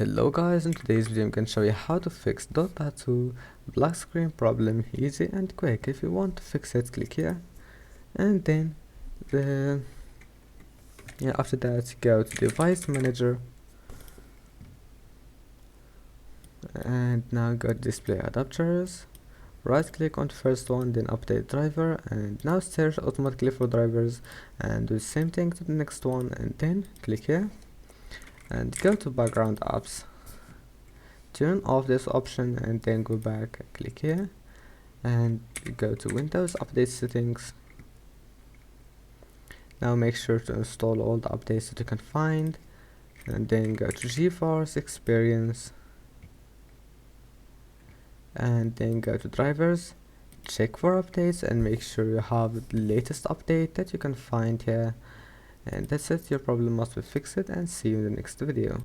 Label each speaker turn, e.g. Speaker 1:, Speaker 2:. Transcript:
Speaker 1: Hello guys, in today's video I'm going to show you how to fix Dota 2 black screen problem easy and quick. If you want to fix it, click here and then after that go to device manager and now go to display adapters, right click on the first one, then update driver, and now search automatically for drivers and do the same thing to the next one, and then click here and go to background apps, turn off this option and then go back, click here and go to Windows update settings. Now make sure to install all the updates that you can find and then go to GeForce Experience and then go to drivers, check for updates and make sure you have the latest update that you can find here, and that's it. Your problem must be fixed, and see you in the next video.